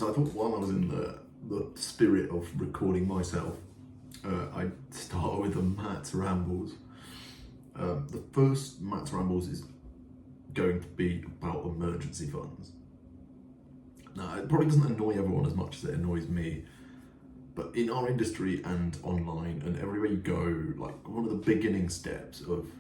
So I thought while I was in the spirit of recording myself, I'd start with the Matt's Rambles. The first Matt's Rambles is going to be about emergency funds. Now, it probably doesn't annoy everyone as much as it annoys me, but in our industry and online and everywhere you go, like one of the beginning steps of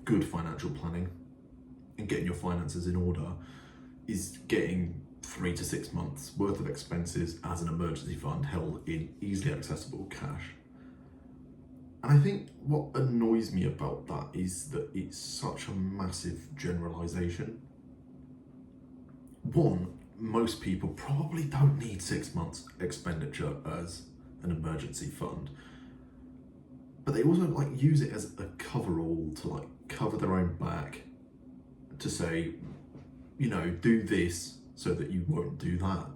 good financial planning and getting your finances in order is getting 3 to 6 months worth of expenses as an emergency fund held in easily accessible cash. And I think what annoys me about that is that it's such a massive generalization. One, most people probably don't need 6 months expenditure as an emergency fund, but they also use it as a cover-all to cover their own back, to say, do this so that you won't do that.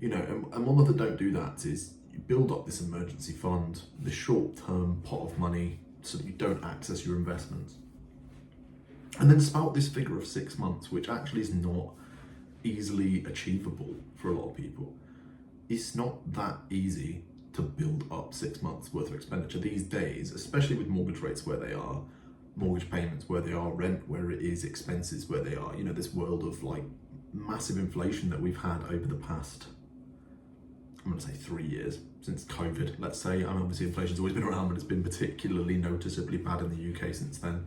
And one of the don't do that is you build up this emergency fund, this short-term pot of money, so that you don't access your investments. And then spout this figure of 6 months, which actually is not easily achievable for a lot of people. It's not that easy to build up 6 months worth of expenditure these days, especially with mortgage rates where they are, mortgage payments where they are, rent where it is, expenses where they are. This world of massive inflation that we've had over the past, I'm going to say 3 years, since COVID, let's say. And obviously inflation's always been around, but it's been particularly noticeably bad in the UK since then.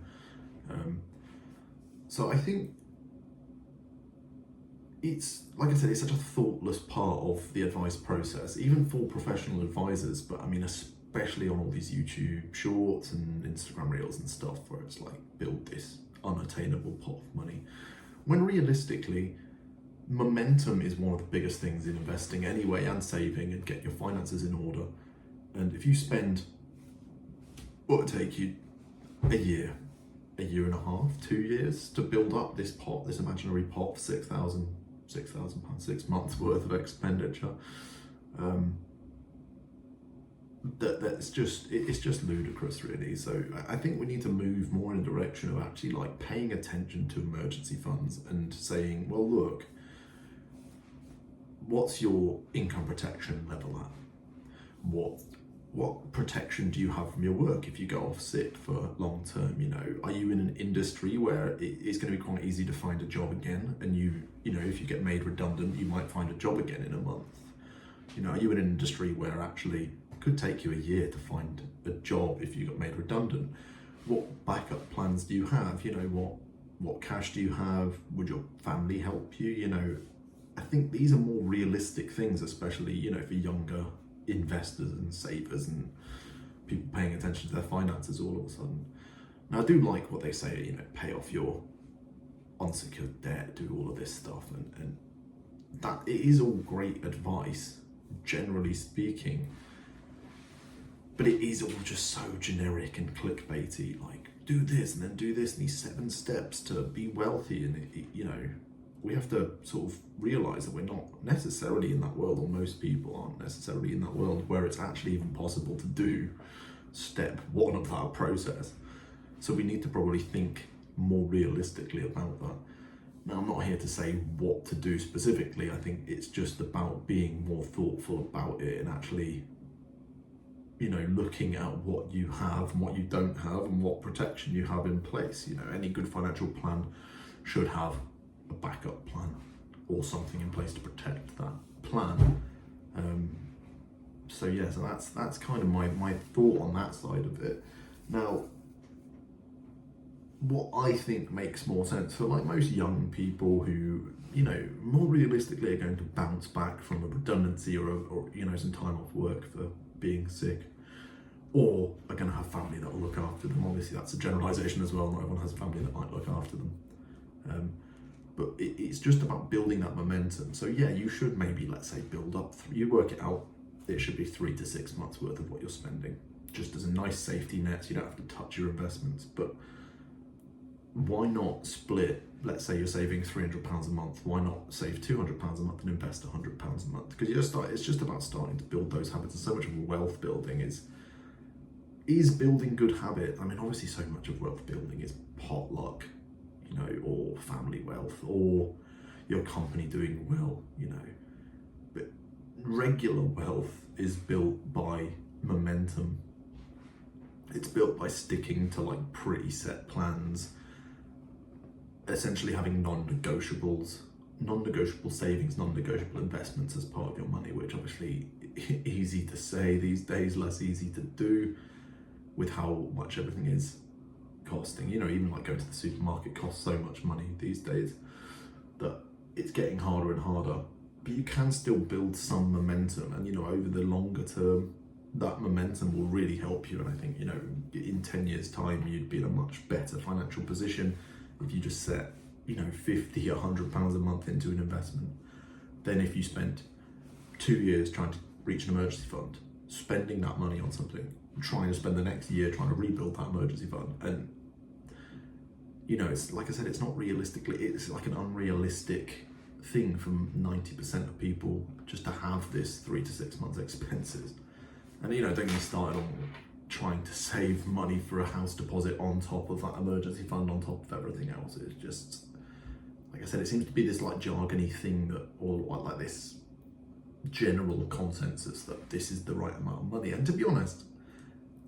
So I think it's, like I said, it's such a thoughtless part of the advice process, even for professional advisors, but especially on all these YouTube shorts and Instagram reels and stuff, where it's build this unattainable pot of money. When realistically, momentum is one of the biggest things in investing anyway, and saving and get your finances in order. And if you spend what would take you a year and a half, 2 years to build up this pot, this imaginary pot of £6,000, 6 months worth of expenditure, it's just ludicrous, really. So I think we need to move more in a direction of actually paying attention to emergency funds and saying, well, look, what's your income protection level at? What protection do you have from your work if you go off sick for long term? Are you in an industry where it's going to be quite easy to find a job again, and if you get made redundant, you might find a job again in a month? Are you in an industry where actually it could take you a year to find a job if you got made redundant? What backup plans do you have? What cash do you have? Would your family help you? I think these are more realistic things, especially, for younger investors and savers and people paying attention to their finances all of a sudden. Now, I do like what they say, pay off your unsecured debt, do all of this stuff, and that it is all great advice, generally speaking, but it is all just so generic and clickbaity, do this and then do this, and these 7 steps to be wealthy, and we have to sort of realise that we're not necessarily in that world, or most people aren't necessarily in that world where it's actually even possible to do step 1 of that process. So we need to probably think more realistically about that. Now, I'm not here to say what to do specifically. I think it's just about being more thoughtful about it and actually, looking at what you have and what you don't have and what protection you have in place. Any good financial plan should have a backup plan or something in place to protect that plan. So that's kind of my thought on that side of it. Now, what I think makes more sense for most young people who, more realistically are going to bounce back from a redundancy or some time off work for being sick, or are going to have family that will look after them. Obviously, that's a generalization as well. Not everyone has a family that might look after them. But it's just about building that momentum. So you should maybe, let's say, build up, you work it out, it should be 3 to 6 months worth of what you're spending, just as a nice safety net, so you don't have to touch your investments. But why not split, let's say you're saving £300 a month, why not save £200 a month and invest £100 a month? Because it's just about starting to build those habits, and so much of wealth building is building good habit. Obviously so much of wealth building is potluck, or family wealth, or your company doing well, But regular wealth is built by momentum. It's built by sticking to like pretty set plans, essentially having non-negotiable savings, non-negotiable investments as part of your money, which obviously easy to say these days, less easy to do with how much everything is costing. Even like going to the supermarket costs so much money these days that it's getting harder and harder. But you can still build some momentum, and over the longer term, that momentum will really help you. And I think in 10 years' time, you'd be in a much better financial position if you just set £50, £100 a month into an investment, than if you spent 2 years trying to reach an emergency fund, spending that money on something, trying to spend the next year trying to rebuild that emergency fund. And it's like I said, it's like an unrealistic thing from 90% of people just to have this 3 to 6 months expenses. And don't get me started on trying to save money for a house deposit on top of that emergency fund, on top of everything else. It's just, like I said, it seems to be this like jargony thing that, or like this general consensus that this is the right amount of money. And to be honest,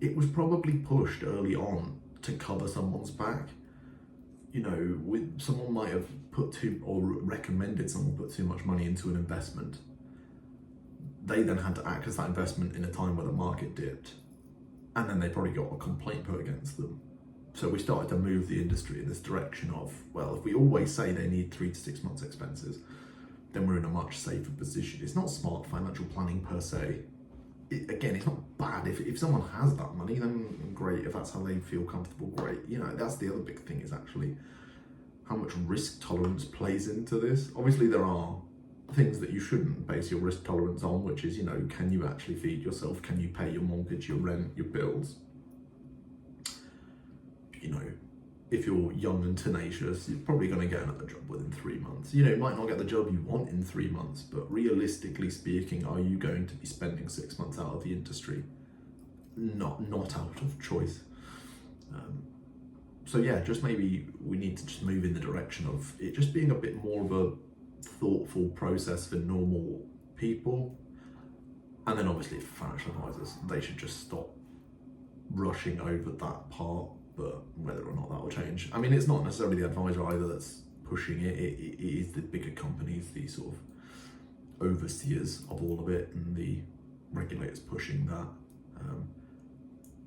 it was probably pushed early on to cover someone's back. Someone might have recommended someone put too much money into an investment. They then had to access that investment in a time where the market dipped, and then they probably got a complaint put against them. So we started to move the industry in this direction of, well, if we always say they need 3 to 6 months expenses, then we're in a much safer position. It's not smart financial planning per se. Again, it's not bad. If someone has that money, then great. If that's how they feel comfortable, great. That's the other big thing, is actually how much risk tolerance plays into this. Obviously, there are things that you shouldn't base your risk tolerance on, which is, can you actually feed yourself? Can you pay your mortgage, your rent, your bills? If you're young and tenacious, you're probably going to get another job within 3 months. You might not get the job you want in 3 months, but realistically speaking, are you going to be spending 6 months out of the industry? Not out of choice. So yeah, just maybe we need to just move in the direction of it just being a bit more of a thoughtful process for normal people. And then obviously for financial advisors, they should just stop rushing over that part. But whether or not that will change, I mean, it's not necessarily the advisor either that's pushing it. It is the bigger companies, the sort of overseers of all of it, and the regulators pushing that.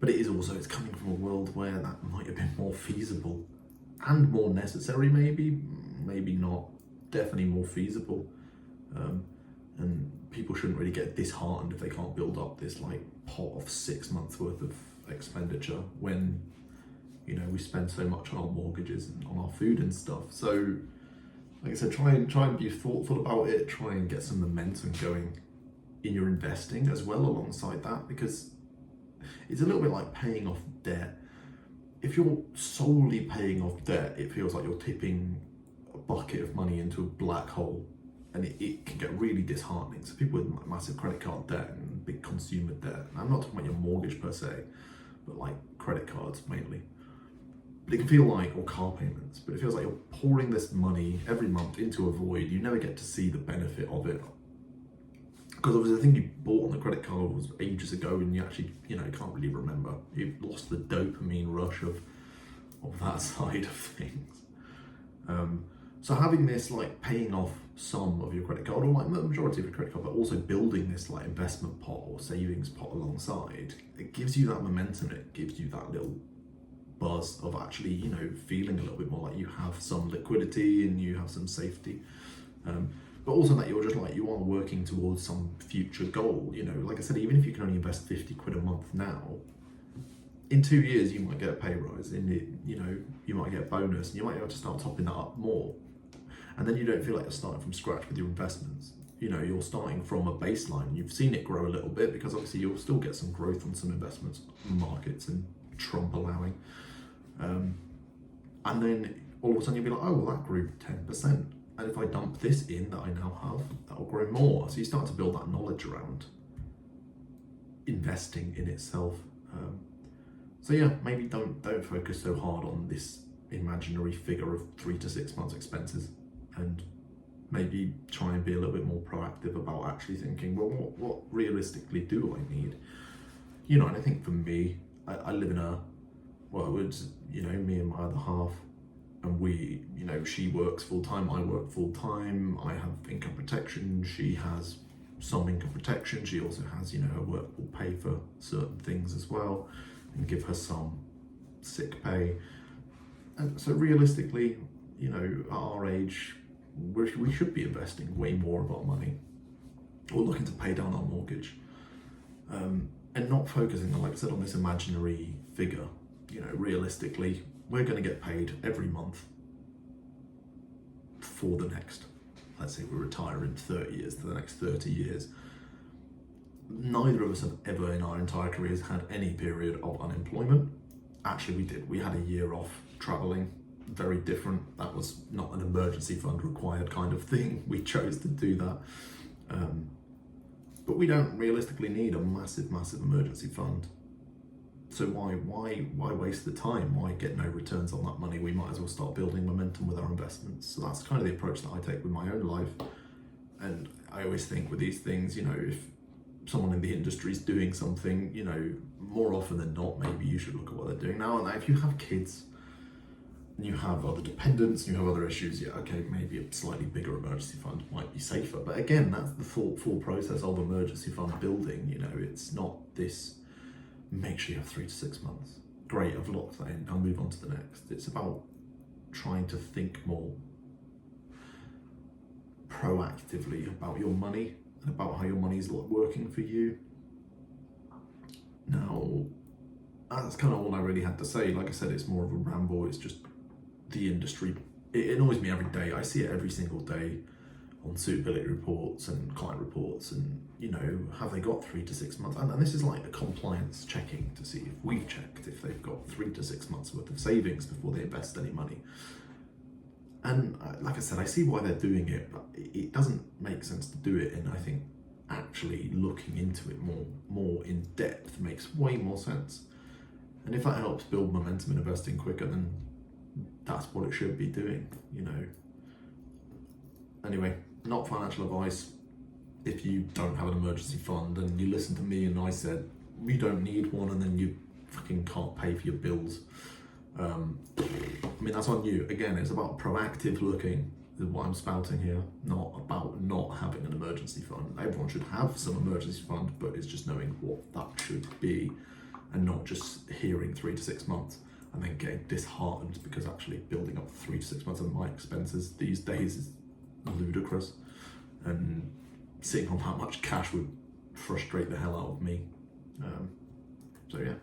But it is also, it's coming from a world where that might have been more feasible and more necessary, maybe not, definitely more feasible. And people shouldn't really get disheartened if they can't build up this like pot of 6 months worth of expenditure when we spend so much on our mortgages and on our food and stuff. So like I said, try and be thoughtful about it, try and get some momentum going in your investing as well alongside that, because it's a little bit like paying off debt. If you're solely paying off debt, it feels like you're tipping a bucket of money into a black hole, and it can get really disheartening. So people with like massive credit card debt and big consumer debt, and I'm not talking about your mortgage per se, but like credit cards mainly. But it can feel like, or car payments, but it feels like you're pouring this money every month into a void. You never get to see the benefit of it. Because obviously the thing you bought on the credit card was ages ago, and you actually, can't really remember. You've lost the dopamine rush of that side of things. So having this like paying off some of your credit card, or like the majority of your credit card, but also building this like investment pot or savings pot alongside, it gives you that momentum. It gives you that little buzz of actually, feeling a little bit more like you have some liquidity and you have some safety. But also that you're just like, you are working towards some future goal. Like I said, even if you can only invest 50 quid a month now, in 2 years you might get a pay rise, you might get a bonus, and you might have to start topping that up more. And then you don't feel like you're starting from scratch with your investments. You're starting from a baseline. You've seen it grow a little bit, because obviously you'll still get some growth on some investments markets and Trump allowing. And then all of a sudden you'll be like, oh, well, that grew 10%. And if I dump this in that I now have, that'll grow more. So you start to build that knowledge around investing in itself. So yeah, maybe don't focus so hard on this imaginary figure of 3 to 6 months expenses, and maybe try and be a little bit more proactive about actually thinking, well, what realistically do I need? You know, and I think for me, I live in a, well, it was, you know, me and my other half, and we, you know, she works full time, I work full time, I have income protection, she has some income protection, she also has, you know, her work will pay for certain things as well and give her some sick pay. And so realistically, you know, at our age, we should be investing way more of our money or looking to pay down our mortgage, and not focusing on, like I said, on this imaginary figure. You know, realistically, we're going to get paid every month for the next, let's say we retire in 30 years, to the next 30 years. Neither of us have ever in our entire careers had any period of unemployment. Actually, we did. We had a year off traveling, very different. That was not an emergency fund required kind of thing. We chose to do that. But we don't realistically need a massive emergency fund. So why waste the time? Why get no returns on that money? We might as well start building momentum with our investments. So that's kind of the approach that I take with my own life. And I always think with these things, you know, if someone in the industry is doing something, you know, more often than not, maybe you should look at what they're doing now. And if you have kids and you have other dependents, and you have other issues, yeah, okay, maybe a slightly bigger emergency fund might be safer. But again, that's the thoughtful process of emergency fund building. You know, it's not this, make sure you have 3 to 6 months. Great, I've locked that in, I'll move on to the next. It's about trying to think more proactively about your money and about how your money is working for you. Now, that's kind of all I really had to say. Like I said, it's more of a ramble. It's just the industry. It annoys me every day. I see it every single day on suitability reports and client reports, and, you know, have they got 3 to 6 months? And this is like a compliance checking to see if we've checked if they've got 3 to 6 months worth of savings before they invest any money. And like I said, I see why they're doing it, but it doesn't make sense to do it. And I think actually looking into it more in depth makes way more sense. And if that helps build momentum in investing quicker, then that's what it should be doing, you know. Anyway, not financial advice. If you don't have an emergency fund and you listen to me and I said you don't need one, and then you fucking can't pay for your bills, I mean, that's on you. Again, it's about proactive looking, is what I'm spouting here, not about not having an emergency fund. Everyone should have some emergency fund, but it's just knowing what that should be and not just hearing 3 to 6 months and then getting disheartened because actually building up 3 to 6 months of my expenses these days is ludicrous, and sitting on that much cash would frustrate the hell out of me. So yeah.